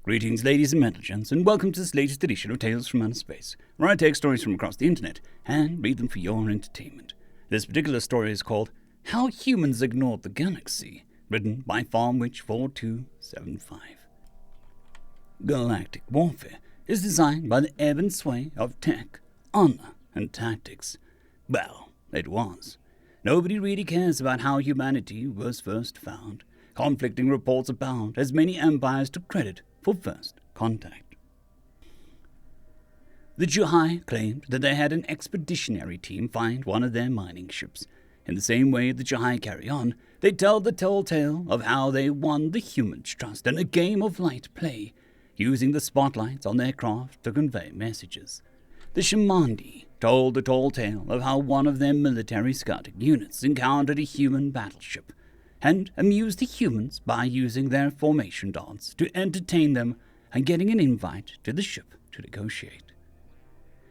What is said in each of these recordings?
Greetings, ladies and gentlemen, and welcome to this latest edition of Tales from Outer Space, where I take stories from across the internet and read them for your entertainment. This particular story is called How Humans Ignored the Galaxy, written by FarmWitch4275. Galactic warfare is designed by the ebb and sway of tech, honor, and tactics. Well, it was. Nobody really cares about how humanity was first found. Conflicting reports abound as many empires took credit for first contact. The Juhai claimed that they had an expeditionary team find one of their mining ships. In the same way the Juhai carry on, they tell the tall tale of how they won the humans' trust in a game of light play, using the spotlights on their craft to convey messages. The Shamandi told the tall tale of how one of their military scouting units encountered a human battleship, and amused the humans by using their formation dance to entertain them and getting an invite to the ship to negotiate.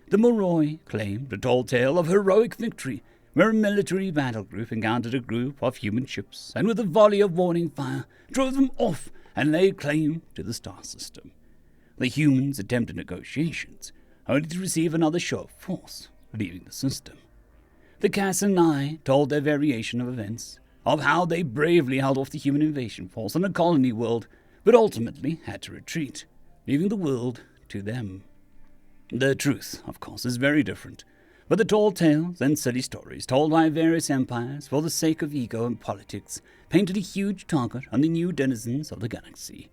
The Moreira claimed a tall tale of heroic victory, where a military battle group encountered a group of human ships and with a volley of warning fire drove them off and laid claim to the star system. The humans attempted negotiations, only to receive another show of force, leaving the system. The Kassanai told their variation of events, of how they bravely held off the human invasion force on a colony world, but ultimately had to retreat, leaving the world to them. The truth, of course, is very different, but the tall tales and silly stories told by various empires for the sake of ego and politics painted a huge target on the new denizens of the galaxy.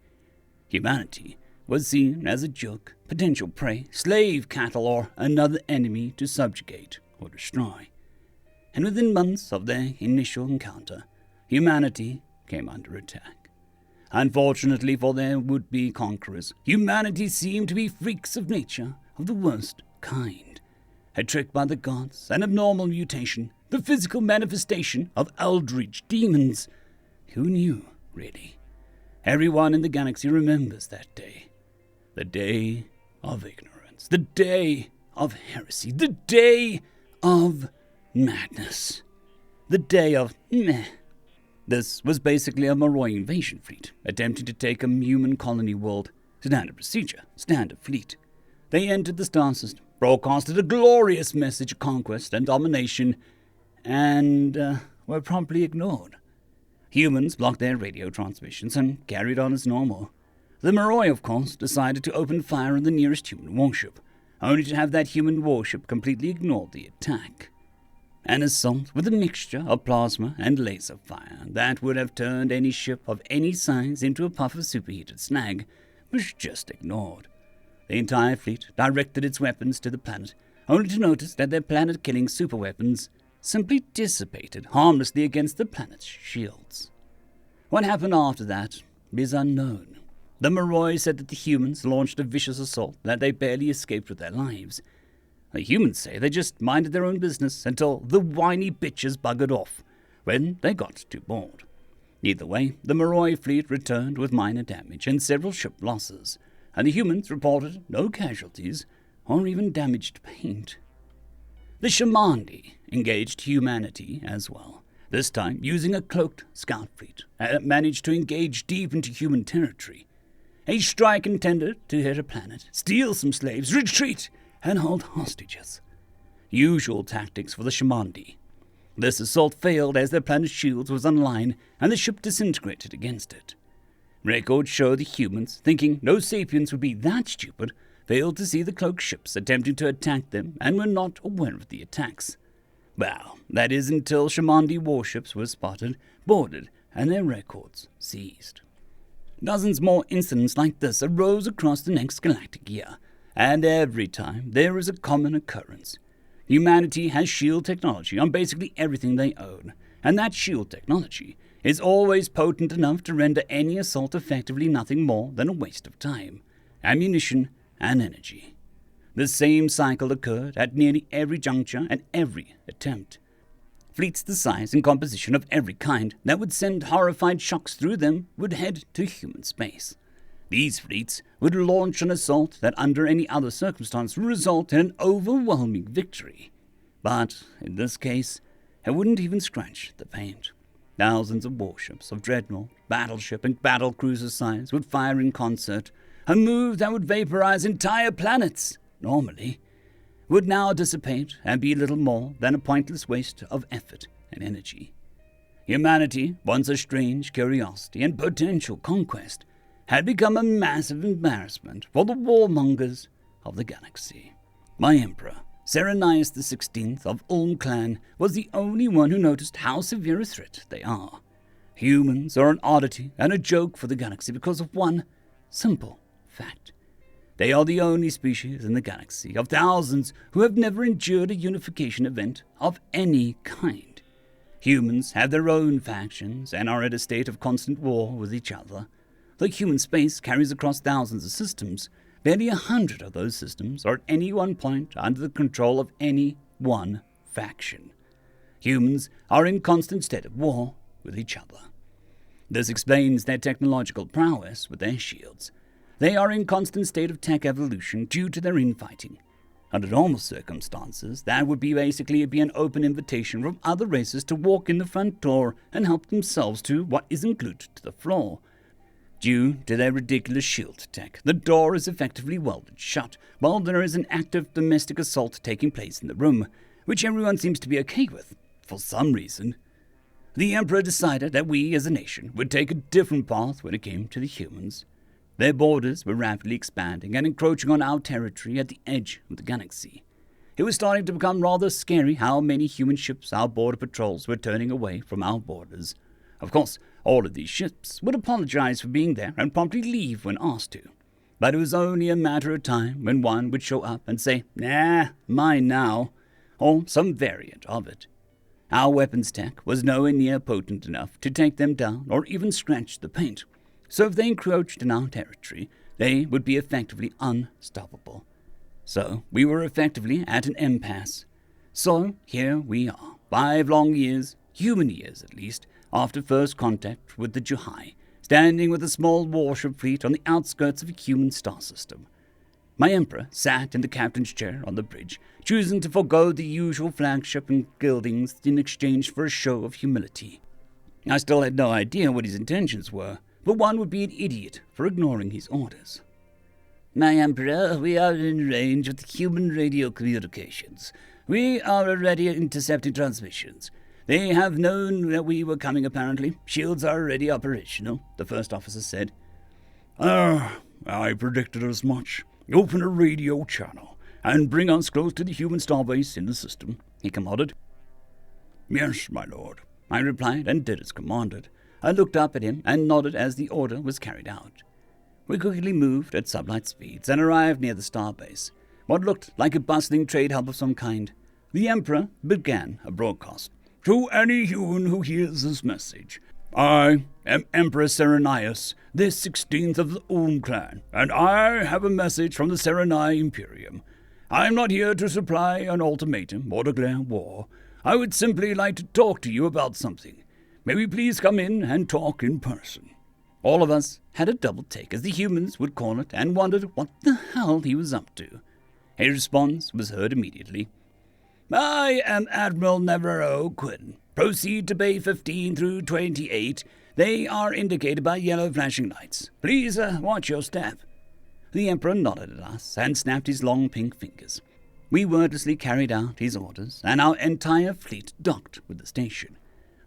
Humanity was seen as a joke, potential prey, slave cattle, or another enemy to subjugate or destroy. And within months of their initial encounter, humanity came under attack. Unfortunately for their would-be conquerors, humanity seemed to be freaks of nature of the worst kind. A trick by the gods, an abnormal mutation, the physical manifestation of eldritch demons. Who knew, really? Everyone in the galaxy remembers that day. The day of ignorance, the day of heresy, the day of madness. The day of meh. This was basically a Moreira invasion fleet, attempting to take a human colony world. Standard procedure, standard fleet. They entered the star system, broadcasted a glorious message of conquest and domination, and were promptly ignored. Humans blocked their radio transmissions and carried on as normal. The Moreira, of course, decided to open fire on the nearest human warship, only to have that human warship completely ignore the attack. An assault with a mixture of plasma and laser fire that would have turned any ship of any size into a puff of superheated slag was just ignored. The entire fleet directed its weapons to the planet, only to notice that their planet-killing superweapons simply dissipated harmlessly against the planet's shields. What happened after that is unknown. The Moreira said that the humans launched a vicious assault that they barely escaped with their lives. The humans say they just minded their own business until the whiny bitches buggered off, when they got too bored. Either way, the Moreira fleet returned with minor damage and several ship losses, and the humans reported no casualties or even damaged paint. The Shamandi engaged humanity as well, this time using a cloaked scout fleet that managed to engage deep into human territory. A strike intended to hit a planet, steal some slaves, retreat, and hold hostages. Usual tactics for the Shamandi. This assault failed as their planet's shields was online and the ship disintegrated against it. Records show the humans, thinking no sapiens would be that stupid, failed to see the cloaked ships attempting to attack them and were not aware of the attacks. Well, that is until Shamandi warships were spotted, boarded, and their records seized. Dozens more incidents like this arose across the next galactic year, and every time there is a common occurrence. Humanity has shield technology on basically everything they own, and that shield technology is always potent enough to render any assault effectively nothing more than a waste of time, ammunition, and energy. The same cycle occurred at nearly every juncture and every attempt. Fleets the size and composition of every kind that would send horrified shocks through them would head to human space. These fleets would launch an assault that under any other circumstance would result in an overwhelming victory. But in this case, it wouldn't even scratch the paint. Thousands of warships of dreadnought, battleship, and battlecruiser size would fire in concert, a move that would vaporize entire planets, normally, would now dissipate and be little more than a pointless waste of effort and energy. Humanity, once a strange curiosity and potential conquest, had become a massive embarrassment for the warmongers of the galaxy. My emperor, Serenius XVI of Ulm clan, was the only one who noticed how severe a threat they are. Humans are an oddity and a joke for the galaxy because of one simple fact. They are the only species in the galaxy of thousands who have never endured a unification event of any kind. Humans have their own factions and are in a state of constant war with each other. Though human space carries across thousands of systems, barely 100 of those systems are at any one point under the control of any one faction. Humans are in constant state of war with each other. This explains their technological prowess with their shields. They are in constant state of tech evolution due to their infighting. Under normal circumstances, that would basically be an open invitation from other races to walk in the front door and help themselves to what isn't glued to the floor. Due to their ridiculous shield tech, the door is effectively welded shut, while there is an active domestic assault taking place in the room, which everyone seems to be okay with, for some reason. The Emperor decided that we as a nation would take a different path when it came to the humans. Their borders were rapidly expanding and encroaching on our territory at the edge of the galaxy. It was starting to become rather scary how many human ships our border patrols were turning away from our borders. Of course, all of these ships would apologize for being there and promptly leave when asked to. But it was only a matter of time when one would show up and say, "Nah, mine now," or some variant of it. Our weapons tech was nowhere near potent enough to take them down or even scratch the paint. So if they encroached in our territory, they would be effectively unstoppable. So we were effectively at an impasse. So here we are, 5 long years, human years at least, after first contact with the Juhai, standing with a small warship fleet on the outskirts of a human star system. My emperor sat in the captain's chair on the bridge, choosing to forego the usual flagship and gildings in exchange for a show of humility. I still had no idea what his intentions were, but one would be an idiot for ignoring his orders. "My Emperor, we are in range with human radio communications. We are already intercepting transmissions. They have known that we were coming, apparently. Shields are already operational," the first officer said. I predicted as much. Open a radio channel and bring us close to the human starbase in the system," he commanded. "Yes, my lord," I replied and did as commanded. I looked up at him and nodded as the order was carried out. We quickly moved at sublight speeds and arrived near the starbase, what looked like a bustling trade hub of some kind. The Emperor began a broadcast. "To any human who hears this message, I am Emperor Serenius, the 16th of the Ulm clan, and I have a message from the Serenai Imperium. I am not here to supply an ultimatum or declare war. I would simply like to talk to you about something. May we please come in and talk in person?" All of us had a double take, as the humans would call it, and wondered what the hell he was up to. His response was heard immediately. "I am Admiral Navarro Quinn. Proceed to Bay 15 through 28. They are indicated by yellow flashing lights. Please watch your step." The Emperor nodded at us and snapped his long pink fingers. We wordlessly carried out his orders, and our entire fleet docked with the station.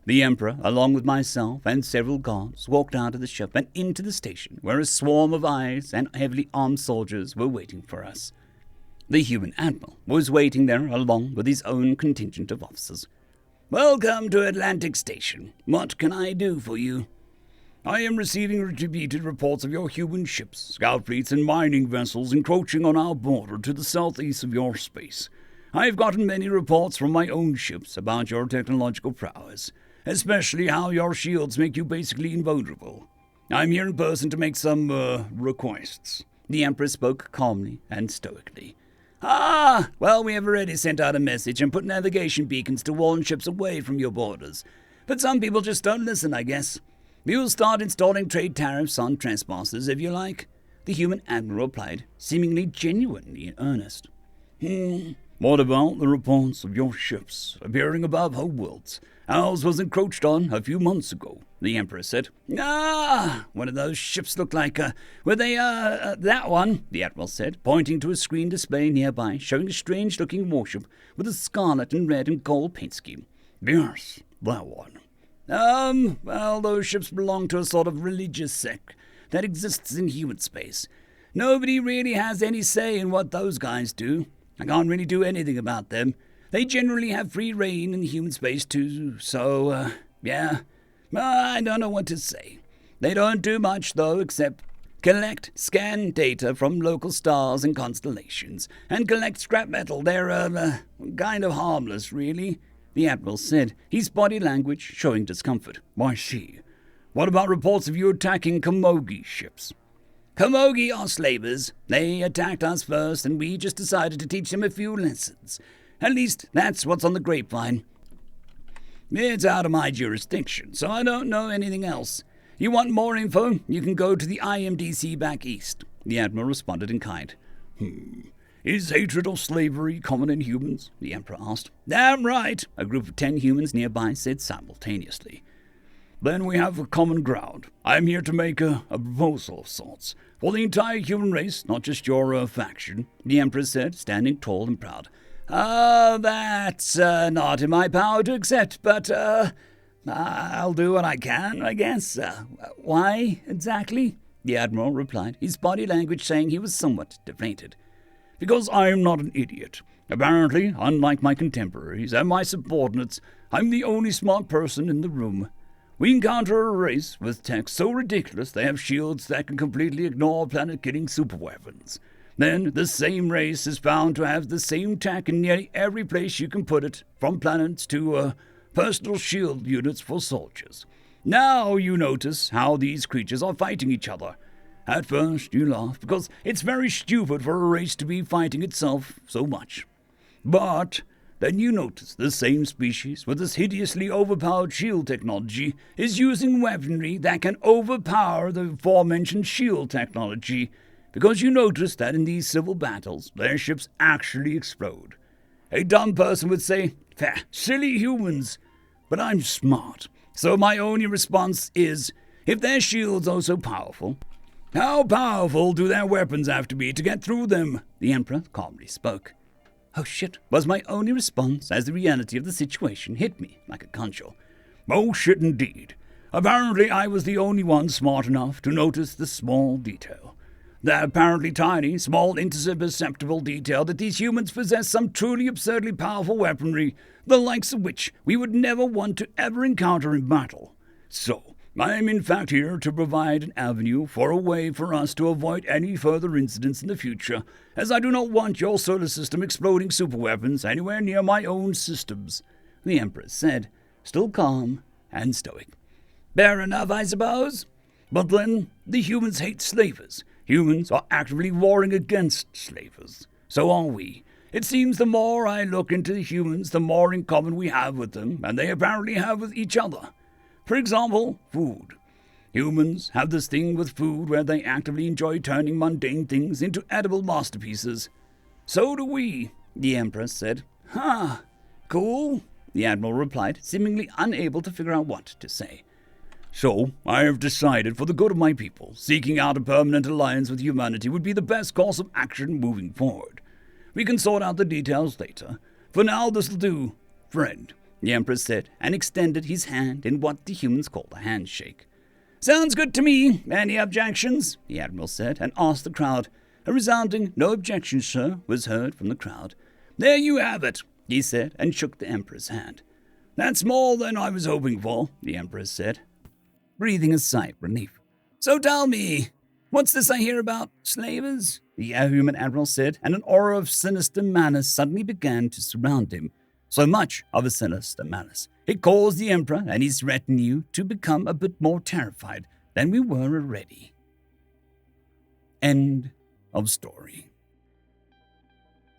The Emperor, along with myself and several guards, walked out of the ship and into the station, where a swarm of eyes and heavily armed soldiers were waiting for us. The human admiral was waiting there along with his own contingent of officers. "Welcome to Atlantic Station. What can I do for you?" "I am receiving repeated reports of your human ships, scout fleets, and mining vessels encroaching on our border to the southeast of your space. I have gotten many reports from my own ships about your technological prowess, especially how your shields make you basically invulnerable. I'm here in person to make some, requests." The Emperor spoke calmly and stoically. Well, we have already sent out a message and put navigation beacons to warn ships away from your borders. But some people just don't listen, I guess. We will start installing trade tariffs on trespassers, if you like," the human admiral replied, seemingly genuinely in earnest. What about the reports of your ships appearing above homeworlds? Ours was encroached on a few months ago, the Emperor said. What do those ships look like? Were they, that one, the Admiral said, pointing to a screen display nearby, showing a strange-looking warship with a scarlet and red and gold paint scheme. Yes, that one. Well, those ships belong to a sort of religious sect that exists in human space. Nobody really has any say in what those guys do. I can't really do anything about them. They generally have free reign in human space too, so, yeah. I don't know what to say. They don't do much, though, except collect, scan data from local stars and constellations, and collect scrap metal. They're, kind of harmless, really, the Admiral said, his body language showing discomfort. I see. What about reports of you attacking Komogi ships? Komogi are slavers. They attacked us first, and we just decided to teach them a few lessons. At least, that's what's on the grapevine. It's out of my jurisdiction, so I don't know anything else. You want more info? You can go to the IMDC back east, the Admiral responded in kind. Is hatred or slavery common in humans? The Emperor asked. Damn right, a group of 10 humans nearby said simultaneously. Then we have a common ground. I'm here to make a proposal of sorts. For the entire human race, not just your faction, the Emperor said, standing tall and proud. That's not in my power to accept, but I'll do what I can, I guess. Why, exactly? The Admiral replied, his body language saying he was somewhat deflated. Because I'm not an idiot. Apparently, unlike my contemporaries and my subordinates, I'm the only smart person in the room. We encounter a race with tech so ridiculous they have shields that can completely ignore planet-killing superweapons. Then the same race is found to have the same tech in nearly every place you can put it, from planets to personal shield units for soldiers. Now you notice how these creatures are fighting each other. At first you laugh, because it's very stupid for a race to be fighting itself so much. But then you notice the same species with this hideously overpowered shield technology is using weaponry that can overpower the aforementioned shield technology, because you notice that in these civil battles, their ships actually explode. A dumb person would say, silly humans, but I'm smart. So my only response is, if their shields are so powerful, how powerful do their weapons have to be to get through them? The Emperor calmly spoke. Oh shit, was my only response as the reality of the situation hit me like a concho. Oh shit indeed. Apparently I was the only one smart enough to notice the small detail. The apparently tiny, small, imperceptible detail that these humans possess some truly absurdly powerful weaponry, the likes of which we would never want to ever encounter in battle. So, I am in fact here to provide an avenue for a way for us to avoid any further incidents in the future, as I do not want your solar system exploding superweapons anywhere near my own systems, the Emperor said, still calm and stoic. Fair enough, I suppose. But then, the humans hate slavers. Humans are actively warring against slavers. So are we. It seems the more I look into the humans, the more in common we have with them, and they apparently have with each other. For example, food. Humans have this thing with food where they actively enjoy turning mundane things into edible masterpieces. So do we, the Emperor said. Cool, the Admiral replied, seemingly unable to figure out what to say. So, I have decided for the good of my people, seeking out a permanent alliance with humanity would be the best course of action moving forward. We can sort out the details later. For now, this'll do, friend, the Emperor said, and extended his hand in what the humans call a handshake. Sounds good to me. Any objections? The Admiral said, and asked the crowd. A resounding, no objections, sir, was heard from the crowd. There you have it, he said, and shook the Emperor's hand. That's more than I was hoping for, the Emperor said, breathing a sigh of relief. So tell me, what's this I hear about slavers? The human Admiral said, and an aura of sinister malice suddenly began to surround him. So much of a sinister malice. It caused the Emperor and his retinue to become a bit more terrified than we were already. End of story.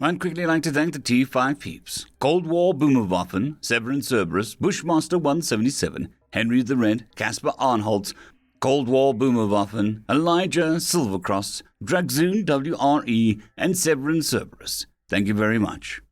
I'd quickly like to thank the T5 peeps. Cold War Boomerwaffen, Severin Cerberus, Bushmaster 177, Henry the Red, Caspar Arnholtz, Cold War Boomerwaffen, Elijah Silvercross, Dragzoon WRE, and Severin Cerberus. Thank you very much.